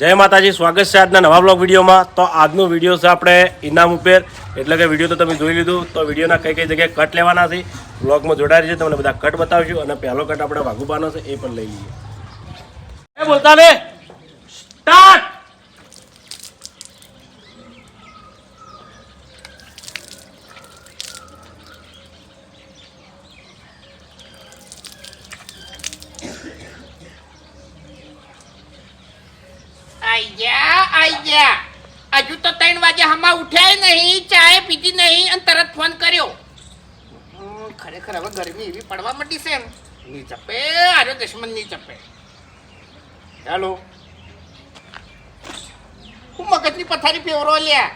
જય માતાજી, સ્વાગત છે આજના નવા બ્લોગ વિડીયોમાં। તો આજનો વિડીયો છે આપણે ઇનામ ઉપર, એટલે કે વિડીયો તો તમે જોઈ લીધું। તો વિડીયોના કઈ કઈ જગ્યાએ કટ લેવાના છે બ્લોગમાં જોડાઈ છે, તમને બધા કટ બતાવીશું। અને પહેલો કટ આપણે વાઘુબાનો છે એ પણ લઈ લઈએ। એ બોલતા ને સ્ટાર્ટ। આઈ હજુ તો 3 વાગે હમા ઉઠ્યા નહીં, ચાય પીધી નહીં અને તરત ફોન કર્યો। ખરેખર હવે ગરમી એવી પડવા માંડી છે ને, ની ચપે આરે દુશ્મન ની ચપે। ચાલો હું મગજની પથારી ફેવરો લ્યા।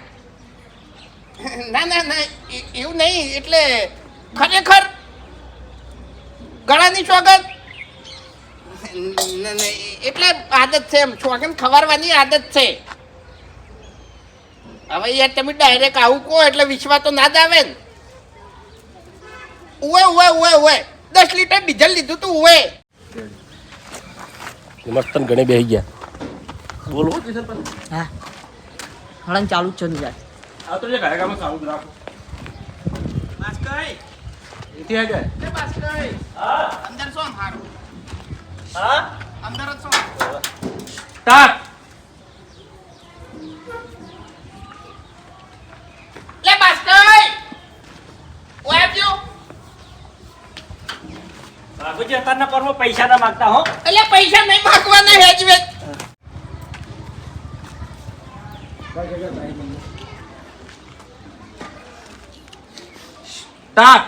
ના ના ના એવું નહીં, એટલે ખરેખર ગળાની સ્વાગત એટલે આદત છે, એમ છોકરાને ખવારવાની આદત છે। હવે યાર તમે ડાયરેક્ટ આવું કહો એટલે વિશ્વાસ તો ના જ આવે ને। ઉવે 10 લીટર ડીઝલ લીધું તું ઉવે મસ્ત ઘણી બેસી ગયા। બોલો હા હળન ચાલુ જ છે ને યાર। આ તો જે કાર્યક્રમ ચાલુ જ રાખો। બાસ્કઈ એથી હે ગયા એ બાસ્કઈ હા અંદર શું હારું હા અંદર જ શું સ્ટાર્ટ। લે બાસ્કઈ ઓય આપજો। બાબુજી અત્યારના પરમાં પૈસા ના માંગતા હો। એટલે પૈસા નહીં માંગવાના હેજ વેજ। સ્ટાર્ટ।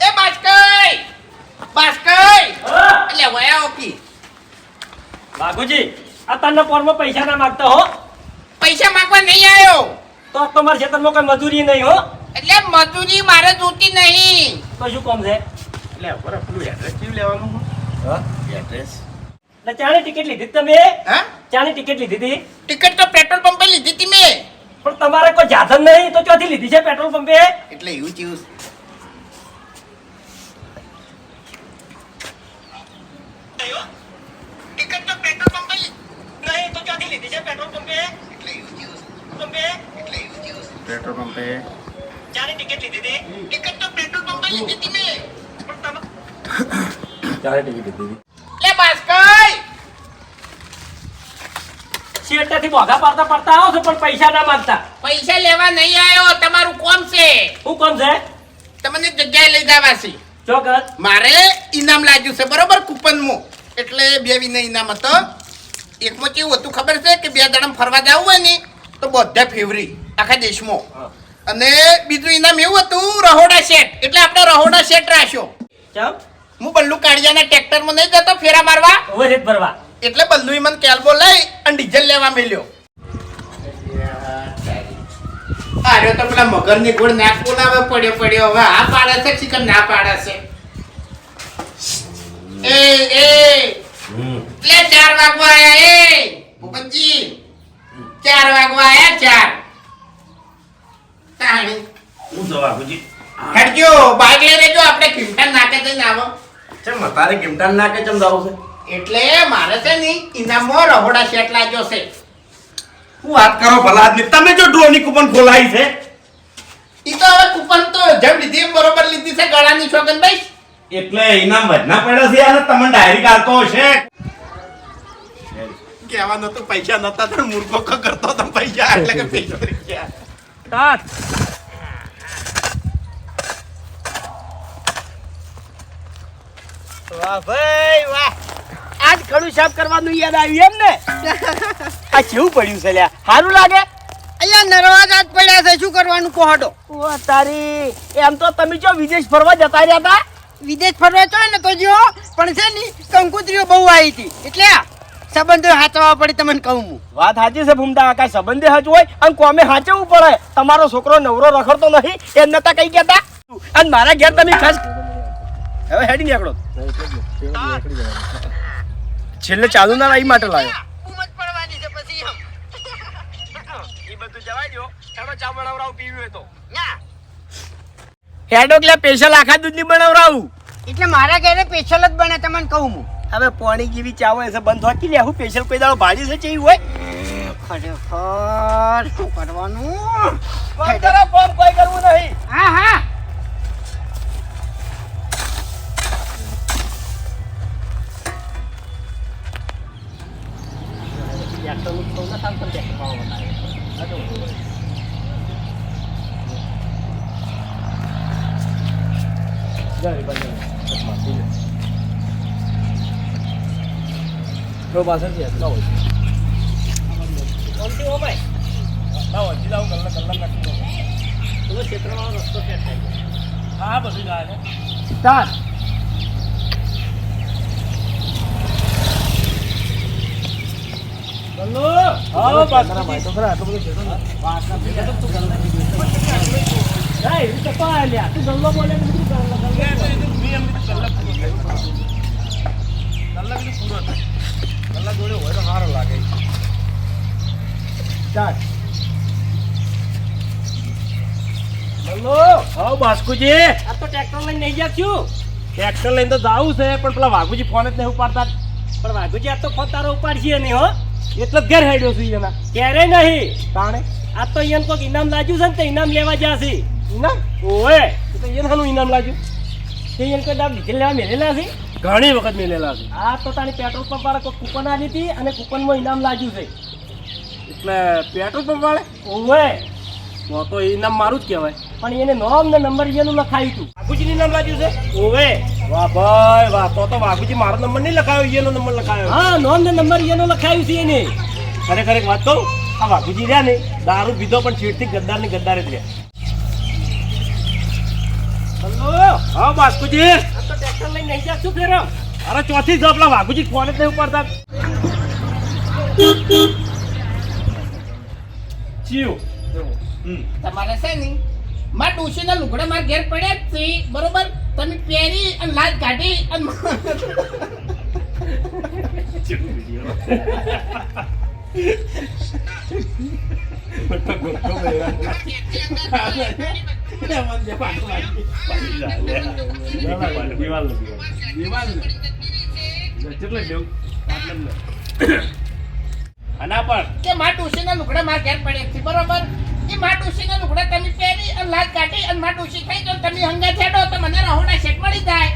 એ બાસ્કઈ એટલે વયા ઓકી બાબુજી અત્યારના પરમાં પૈસા ના માંગતા હો। પૈસા માંગવા નહીં આવ્યો, તો તમારા ખેતરમાં કઈ મજૂરી નહીં હો। એટલે મજૂરી મારે જોતી નહીં। તો શું કામ છે? એટલે બરાબર પેલું એડ્રેસ કેવું લેવાનું હા એડ્રેસ એટલે ચાની ટિકિટ લીધી તમે? હા ચાની ટિકિટ લીધી હતી? ટિકિટ તો પેટ્રોલ પંપે લીધી હતી મેં। પણ તમારે કોઈ જાધન નહીં તો ક્યાંથી લીધી છે પેટ્રોલ પંપે? એટલે એવું ચીવું ટિકિટ તો પેટ્રોલ પંપે નહીં તો ક્યાંથી લીધી છે પેટ્રોલ પંપે? એટલે એવું ચીવું પંપે એટલે એવું ચીવું પેટ્રોલ પંપે ચાની ટિકિટ લીધી હતી? ટિકિટ તો પેટ્રોલ પંપે લીધી હતી મેં। પણ તમે ચાની ટિકિટ લીધી હતી? લે બાસ્કઈ શેઠથી બોગા પાડતા પાડતા આવો છો પણ પૈસા ના માંગતા। પૈસા લેવા નહીં આવ્યો, તમારું કોમ છે, શું કામ છે? તમને જગ્યાએ લઈ જવા છે। ચોક્કસ મારે ઇનામ લાગ્યું છે બરોબર કૂપનમાં, એટલે 2 વિના ઇનામ હતો। એકમાં કેવું હતું ખબર છે કે 2 દાડા ફરવા જવું હોય ને તો બધા ફેવરી આખા દેશમાં, અને બીજું ઇનામ એવું હતું રહોડા સેટ, એટલે આપણે રહોડા સેટ રાખ્યો। ચમ હું બલ્લુ કાળિયાના ટ્રેક્ટરમાં નહીં જતો ફેરા મારવા, હવે રેત ભરવા એટલે બલ્લુએ મને કેલ્બો લઈ અને ડીઝલ લેવા મેલ્યો। અરે તો પેલા મગરની ગોળ નાક બોલાવે પડ્યો હવે આ પાડે છે ચિકન ના પાડે છે। એ લે 4 વાગવા આયા। એ ભૂપતજી 4 વાગવા આયા 4 તાણી હું તો બાબુજી હેડજો બાઈક લઈ લેજો, આપણે કિમટાન નાકે જઈને આવો। ચમ તારે કિમટાન નાકે ચમ જાવ છે? એટલે મારે છે ને ઇનામમાં રહોડા સેટ લાગ્યો છે। હું વાત કરો ભલા આદમી, તમે જો ડ્રોની કૂપન ખોલાઈ છે ઈ તો હવે કૂપન તો જેમ લીધી એમ બરોબર લીધી છે, ગળાની છોકન ભાઈ। એટલે ઇનામ વધના પડ્યા છે અને તમને ડાયરેક્ટ આવતો હશે। કહેવાનું હતું પૈસા નતા તો મૂર્ખો કરતો તો પૈસા, એટલે કે પૈસા ગયા। સ્ટાર્ટ। વાહ ભાઈ વાહ, આજ ખડું સાફ કરવાનું યાદ આવ્યું એમ ને? આ કેવું પડ્યું છે લ્યા, સારું લાગે? અહીંયા નરવાજ આજ પડ્યા છે, શું કરવાનું કોહડો? ઓ તારી, એમ તો તમે જો વિદેશ ફરવા જતા રહ્યા હતા? વિદેશ ફરવા તો ને તો જો, પણ છે ને કંકુત્રીઓ બહુ આવી હતી, એટલે સંબંધો હાચવવા પડે તમને કહું હું। વાત સાચી છે ભૂમતા, કાંઈ સંબંધે હાચવું હોય અને કોમે હાચવવું પડે। તમારો છોકરો નવરો રખડતો નથી એમ નતા કઈ ગયા અને મારા ઘેર તમે ખાસ હવે હેડી નીકળો। છેલ્લે ચાલુ ના રાઈ માટે લાવ્યો। એ બધું જવાય દો, એનો ચા બનાવરાવ પીવી હોય તો હેડો એટલે સ્પેશિયલ આખા દૂધની બનાવરાવું। એટલે મારા ઘરે સ્પેશિયલ જ બને તમને કહું હું। હવે પાણી જેવી ચાવે છે બંધ હોકી લે હું સ્પેશિયલ કોઈ દાડો ભાજી છે ચેવી હોય ખરેખર શું કરવાનું ફોન કોઈ કરવું નહીં હા હા હા બધું જાય ચાલ હા હા બાસ્કુજી આ તો ટ્રેક્ટર લઈને નહીં જા છું ટ્રેક્ટર લઈને તો જાવું છે પણ પેલા વાઘુજી ફોન જ નહીં ઉપાડતા પણ વાઘુજી આ તો ફોન તારો ઉપાડશે નહીં હો એટલે જ ઘેર હેડ્યો છું એના ક્યારે નહીં તાણે આ તો અહીંયા કોઈક ઇનામ લાગ્યું છે ને તો ઇનામ લેવા જશે ઇનામ ઓએ તો એનાનું ઇનામ લાગ્યું તે અહીંયા કોઈ દામ ડીઝલ લેવા મેલેલા છે ઘણી વખત મેલેલા છે આ તો તારી પેટ્રોલ પંપ વાળા કોઈ કૂપન આલી હતી અને કૂપનમાં ઇનામ લાગ્યું છે એટલે પેટ્રોલ પંપ વાળે ઓએ તો એ ઇનામ મારું જ કહેવાય પણ એને નામ ને નંબર એનું લખાયું હતું વાઘુજીનું નામ લાગ્યું છે ઓએ વાહ ભાઈ વાહ તો વાઘુજી મારો નંબર નહીં લખાયો એનો નંબર લખાયો હા નામ ને નંબર એનું લખાયું છે એને ખરેખર એક વાત કહું આ વાઘુજી રહ્યા ને દારૂ પીધો પણ છેડથી ગદ્દાર ને ગદ્દાર જ રહ્યા હલો હા બાસ્કુજી આ તો ટ્રેક્ટર લઈને નહીં જા શું ફેરો અરે ચોથી જો પેલા વાઘુજી ફોન જ નહીં ઉપાડતા ચિયું તમારે છે ને માં ડોશીના લુગડા મારા ઘેર પડ્યા જ છે બરોબર તમે પહેરી અને લાજ કાઢી અને આના પર કે માં ડોશીના લુગડા મારા ઘેર પડ્યા છે બરોબર એ માં ડોશીના લુગડા તમે પહેરી અને લાજ કાઢી અને માં ડોશી થઈ જાવ તમે હંગા છેડો તો મને રહોડા શેક મળી જાય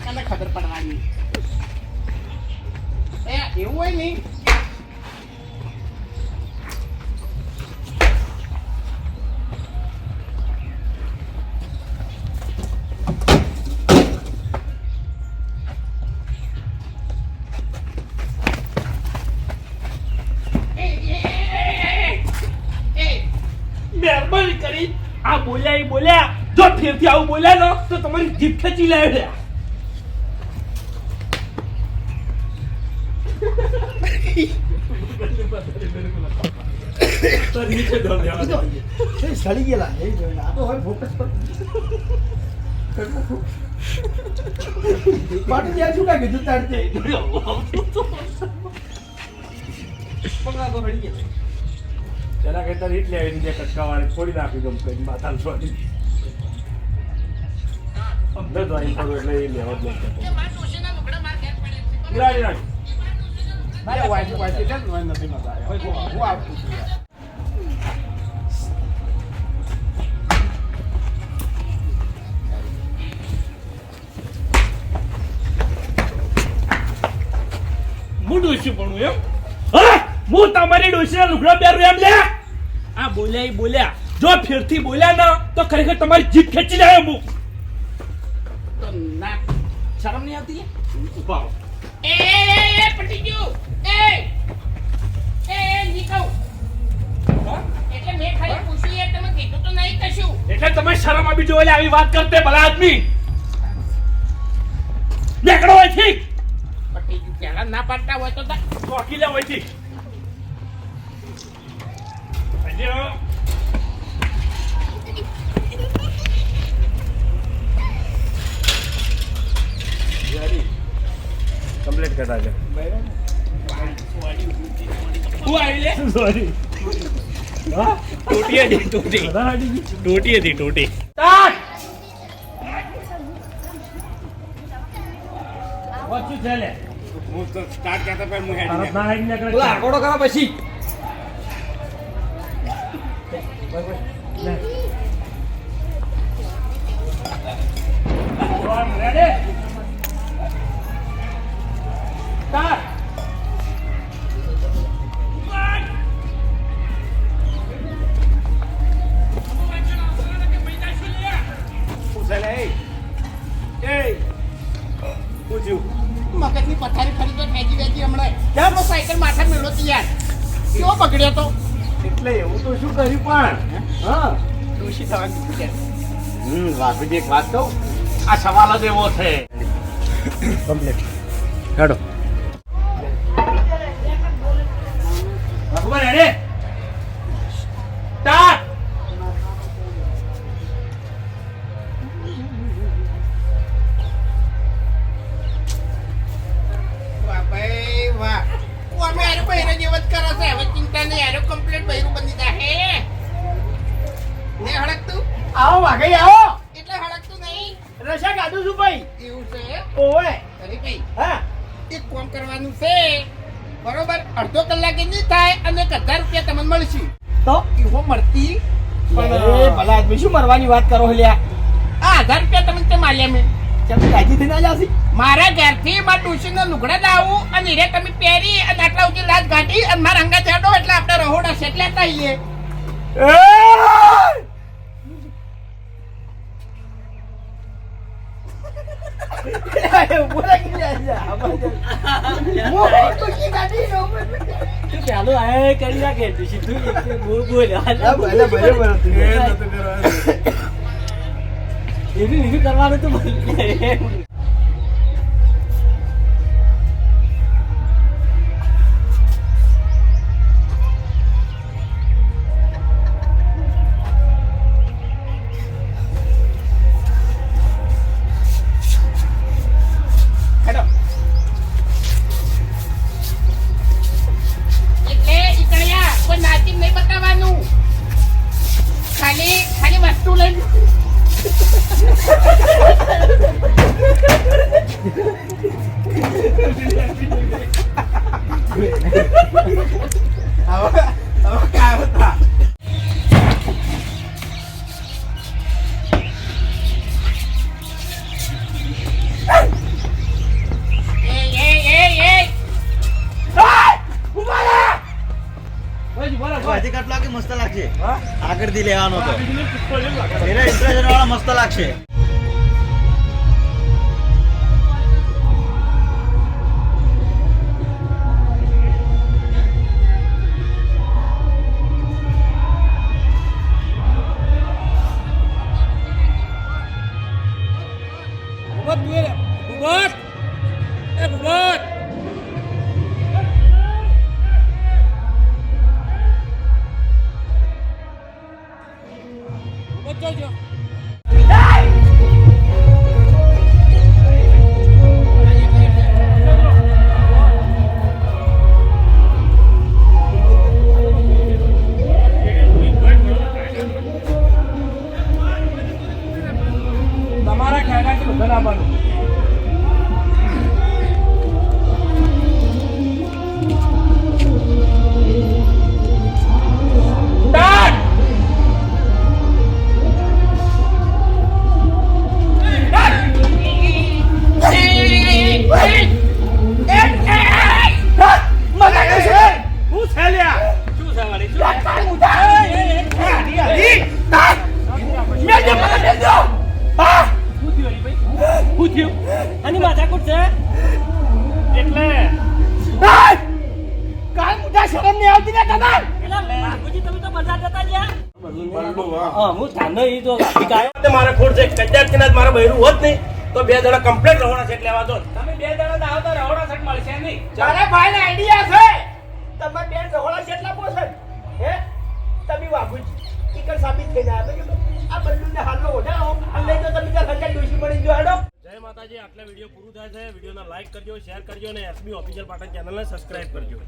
અને ખબર પડવાની એ એવું હોય નહીં મહેરબાની કરી આ બોલ્યા એ બોલ્યા જો ફેરથી આવું બોલ્યા ને તો તમારી જીભ ખેંચી લાવે તો નીચે દો સડી ગયેલા આ તો હવે ફોકસ પર પાટી ત્યાં શું કાંઈ કીધું તારતે તેના કરતા રીત લે એની જે કટકાવાળી છોડી નાખી ગમ કરી માથા છોડી અમને તો અહીં પડું એટલે એ લેવા જ નહીં માં ડોશીના લુગડા મારા ઘેર પડ્યા છે ઉડાડી નાખ મારે વાંચી કેમ નથી મજા આવે હું આવતું છું યાર હું ડોસી પણ એમ હા હું તમારી ડોસીના લુગડા પહેરું એમ લે આ બોલ્યા એ બોલ્યા જો ફેરથી બોલ્યા ના તો ખરેખર તમારી જીભ ખેંચી લે હું તો ના શરમ નહીં આવતી ઉભા રહો. એ પટી ગયું એ નીકળ એટલે મેં ખાલી પૂછ્યું યાર તમે કીધું તો નહીં કશું એટલે તમે શરમ આવી જોઈએ આવી વાત કરતે ભલા આદમી નીકળો અહીંથી પટી ગયું પહેલા ના પાડતા હોય તો ચોકી લે અહીંથી અજ્યો કમ્પ્લીટ કરા છે હું આવી લે સોરી હા ટોટી હતી ટોટી ટોટી હતી ટોટી સ્ટાર્ટ શું છે લે હું તો સ્ટાર્ટ કરતા પહેલા હું તારો હેડી ના હેડ નીકળે બોલા આકોડો કરો પછી રેડી સ્ટાર્ટ મગજની પથારી ફરી તો ખેંચી વેચી હમણાં ચાલો સાયકલ માથે મેળો યાર કેવો બગડ્યો તો એટલે એવું તો શું કર્યું પણ હા દોષી થવાની છે વાઘુજી એક વાત કહું આ સવાલ જ એવો છે કમ્પ્લીટ હેડો ભગવાન રેડી સ્ટાર્ટ વાહ ભાઈ વાહ અમે આરો બહેરો જેવો જ કરો છે હવે ચિંતા નહીં આરો કમ્પ્લીટ બહેરું બની જાય ને હળકતું આવો વાઘઈ આવો એટલે હળકતું નહીં રસા કાઢું છું ભાઈ એવું છે ઓવે અરે ભાઈ હા એક કામ કરવાનું છે બરોબર અડધો કલાકે નહીં થાય અને 1000 રૂપિયા તમને મળશે તો એવો મળતી એ ભલા આદમી શું મરવાની વાત કરો લ્યા આ 1000 રૂપિયા તમને તે માલ્યા મેં ચાલ કાજી થઈને આ જાસી મારા ઘરથી મારા ટ્યુશનનો લુગડા લાવું અને હીરે તમે પહેરી અને આટલા ઊંચી લાજ ગાંઠી અને મારા અંગા ચડો એટલે આપણે રહોડા સેટલે થઈએ બોલા કે ચાલો આ કરી નાખે તું સીધું બોલ એનું કરવાનું તો હેડો એટલે ઈકણ્યા કોઈ નાચી નહીં બતાવવાનું ખાલી ખાલી વસ્તુ લઈને મસ્ત લાગશે આગળથી લેવાનો તો એના ઇન્ટરેસ્ટ વાળા મસ્ત લાગશે તમારા ખ્યાલાથી બધા લાવવાનું અને માથાકૂટ છે એટલે કાલ મુઠા શરમ નહીં આવતી ને કદાચ તમે તો બધા જતા ગયા હા હું થાનો ઈ તો ગાડી કાયો મારે ખોટ છે કદાચ કદાચ મારા બૈરું હોત નહીં તો 2 જણા કમ્પ્લીટ રહોડા સેટ લેવા દો તમે 2 જણા આવો તો રહોડા સેટ મળશે નહીં મારા ભાઈને આઈડિયા છે તમે 2 રહોડા સેટ લાવો છો હે તમે વાગુજી ઈકર સાબિત થઈ જાય આ બલ્લુને હાલનો ઓઢાઓ અને તો તમે ત્યાં હંગા ડોશી પડી ગયો હેડો જય માતાજી આટલા વિડીયો પૂરું થાય છે વિડીયોને લાઈક કરજો શેર કરજો અને એસબી ઓફિશિયલ પાટણ ચેનલને સબસ્ક્રાઇબ કરજો